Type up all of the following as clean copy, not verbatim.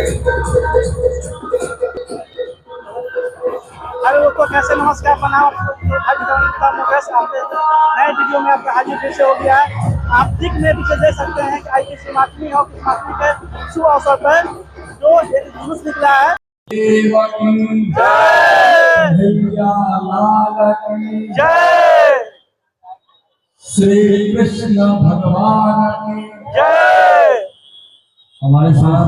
अरे वो तो कैसे नमस्कार बनाओ मुकेश, नए वीडियो में आपका हाजिर फिर से हो गया है। आप दिख में पीछे देख सकते हैं कि आज कृष्णाष्टमी और कृष्णाष्टमी के शुभ अवसर पर जो जुलूस निकला है। जय जय श्री कृष्ण भगवान की जय। हमारे साथ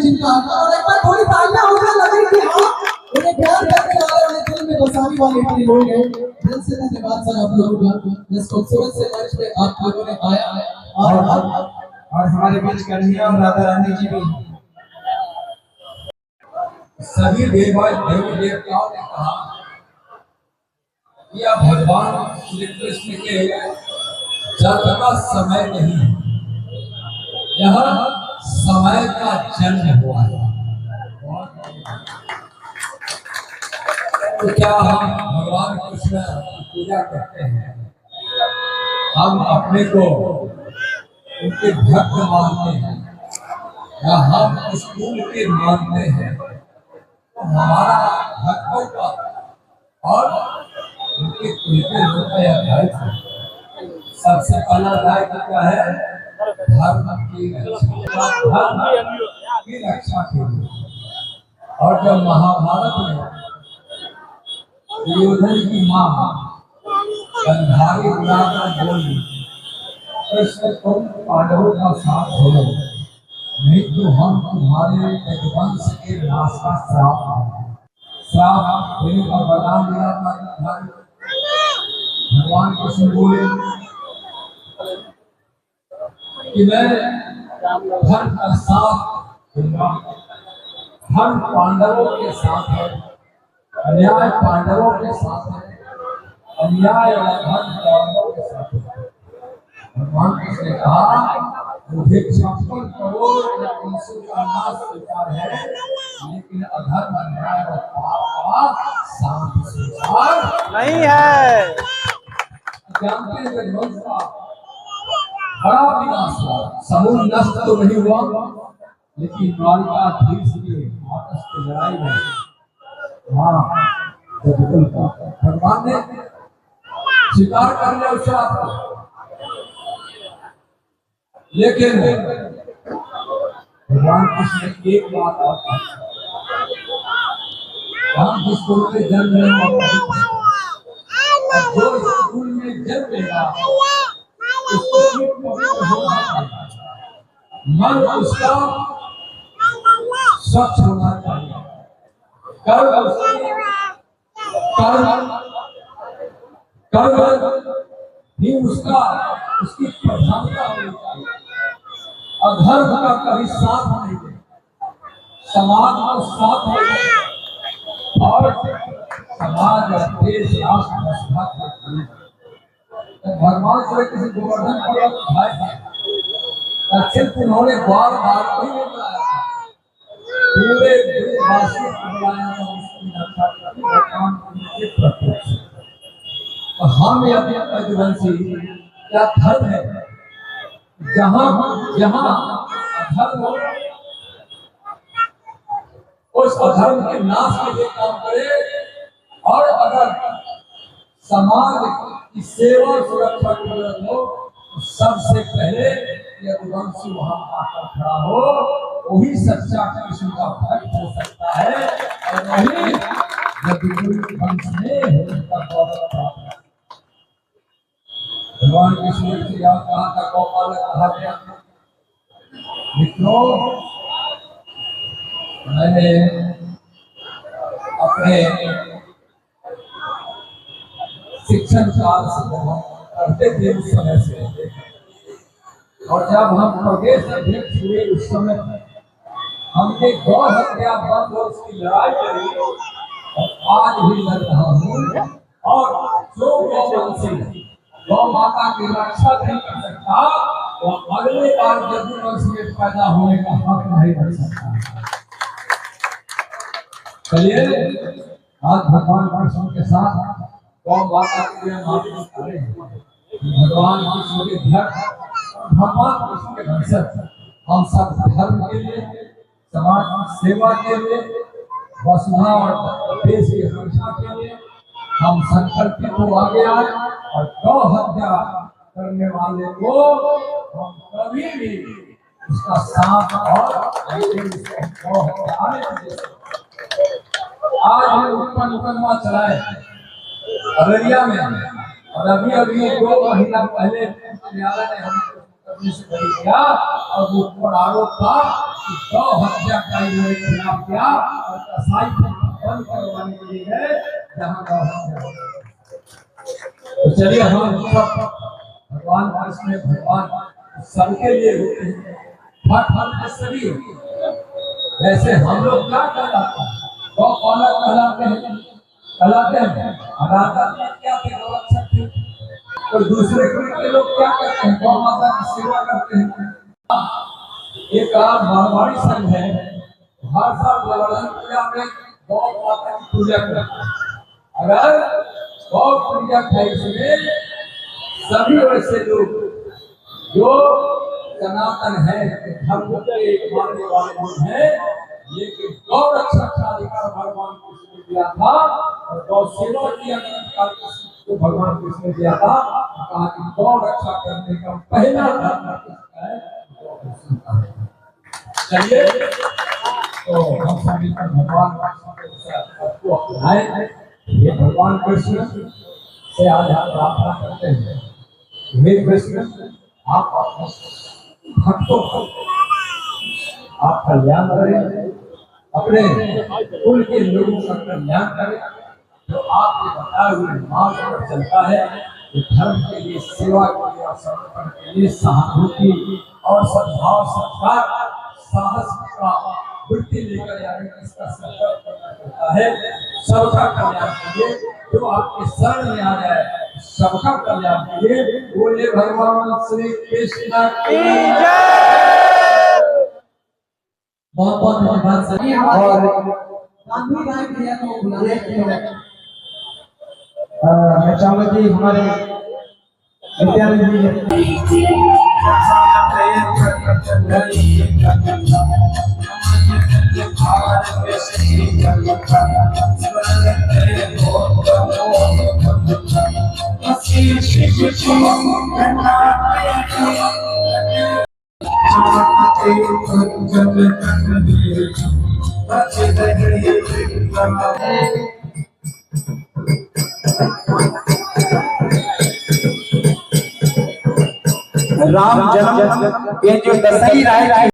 जिनका और एक बार थोड़ी तालियां उधर लगे कि हाँ उन्हें प्यार करने वाले उन्हें दिल में बसाने वाले हमारे लोग हैं। दिल से धन्यवाद सर आप लोगों का इस खूबसूरत से मंच पे आप लोगों ने आया और हमारे बीच कन्हैया और राधा रानी जी भी सभी देवी देवताओं ने कहा कि अब भगवान श्री कृष्ण के जन्म का समय नहीं, यह समय का जन्म हुआ है। तो क्या हम भगवान कृष्ण की पूजा करते हैं, हम अपने को उनके भक्त मानते हैं या हम स्कूल के मानते हैं, तो हमारा भक्तों का और उनके दायित्व सबसे पहला दायित्व क्या है? धर्म की रक्षा के लिए। और जब महाभारत में दुर्योधन की मां गंधारी बुलाकर बोली, कृष्ण तुम पांडवों का साथ हो, नहीं तो हम तुम्हारे वंश के नाश का श्राप देने का वरदान दिया था। भगवान कृष्ण बोले कि मैं धर्म का साथ दूंगा, धर्म पांडवों के साथ है, अन्याय पांडवों के साथ है, अन्याय और धर्म पांडवों के साथ है। भगवान कृष्ण ने कहा मुझे 56 करोड़ वंशों का नाश स्वीकार है, लेकिन अधर्म अन्याय और पाप का साथ स्वीकार नहीं है। जानते हैं कि वंश का बड़ा विनाश हुआ, समूह नष्ट तो नहीं हुआ, लेकिन द्वारिकाधीश के आपस की लड़ाई में भगवान ने स्वीकार कर लिया उस श्राप को। लेकिन भगवान कृष्ण ने एक बात और कही, हम जिस स्कूल में जन्म लेगा, जो स्कूल में जन्म लेगा मन उसका स्वच्छ होना चाहिए, कर्म भी उसकी प्रधानता होनी चाहिए। अधर्म का कभी साथ नहीं दे, समाज को साथ नहीं दे, और समाज और देश राष्ट्र भगवान श्री कृष्ण गोवर्धन पर्वत उठाए थे, सिर्फ उन्होंने बार बार ही नहीं बुलाया था, पूरे देशवासी को बुलाया था उसकी रक्षा करने भगवान के प्रत्यक्ष। और हम यदि अधर्मवंशी क्या धर्म है, जहां जहां अधर्म हो उस अधर्म के नाश के लिए काम करे, और अगर समाज की सेवा सुरक्षा के लिए हो तो सबसे पहले यदुवंशी वहां आकर खड़ा हो, वही सच्चा कृष्ण का भक्त हो सकता है, और वही यदुवंश में उनका गौरव प्राप्त है। भगवान कृष्ण की याद कहाँ तक गोपाल कहा गया। मित्रों, मैंने अपने शिक्षण काल से करते थे उस समय से, और जब हम प्रदेश अध्यक्ष हुए उस समय हमने गौ हत्या बंद और उसकी लड़ाई लड़ी, और आज भी लड़ रहा हूँ। और जो गौवंशी गौ माता की रक्षा नहीं कर सकता, वो अगले बार यदुवंश में पैदा होने का हक नहीं रख सकता। चलिए आज भगवान कृष्ण के साथ गौ माता के लिए माफी करें। भगवान कृष्ण के भक्त, भगवान कृष्ण के वंशज हम सब धर्म के लिए, समाज की सेवा के लिए, वसुधा और देश की रक्षा के लिए हम संकल्पित हो आगे आए और गौ हत्या करने वाले को हम कभी भी उसका साथ और गौ हत्या। आज हम ऊपर मुकदमा चलाए अररिया में, और अभी अभी 2 महीना पहले न्यायालय ने हम करने से बरी किया और वो पर आरोप था कि गौ हत्या के खिलाफ किया और कसाई बंद करवाने के लिए है जहाँ गौ हत्या। तो चलिए हम सब भगवान कृष्ण भगवान सबके लिए होते हैं, हर सभी वैसे हम लोग क्या कहलाते हैं, गौ पालक कहलाते हैं, क्या थे, गौरक्षक थे। और दूसरे ग्रुप के लोग क्या करते हैं, गौ माता की सेवा करते हैं। एक मारवाड़ी संघ है, हर साल गोवर्धन पूजा में गौ माता की पूजा करते हैं। अगर गौ पूजा है इसमें सभी वैसे लोग जो सनातन है, धर्म के मानने वाले लोग हैं, लेकिन गौ रक्षा का अधिकार भगवान कृष्ण ने दिया था और गौ सेवा की अधिकार को भगवान कृष्ण ने दिया था। कहा कि गौ रक्षा करने का पहला धर्म है। चलिए तो हम सभी भगवान को अपनाएं। ये भगवान कृष्ण से आज हम प्रार्थना करते हैं, हे कृष्ण आप भक्तों को आप कल्याण करें, अपने कुल के लोगों का कल्याण करें, जो आपके बताए हुए मार्ग पर चलता है, जो धर्म के लिए, सेवा के लिए और समर्पण के लिए, सहानुभूति और सद्भाव, सत्कार, साहस का वृत्ति लेकर आने का इसका संकल्प करना पड़ता है। सबका कल्याण के लिए, जो आपके शरण में आ जाए, सबका कल्याण के लिए। बोले भगवान श्री कृष्ण की जय। बहुत बहुत धन्यवाद सर। और गांधी राय भैया को बुलाने मैं चाहूंगा कि हमारे विद्यालय राम जन्म ये जो दशहरी राय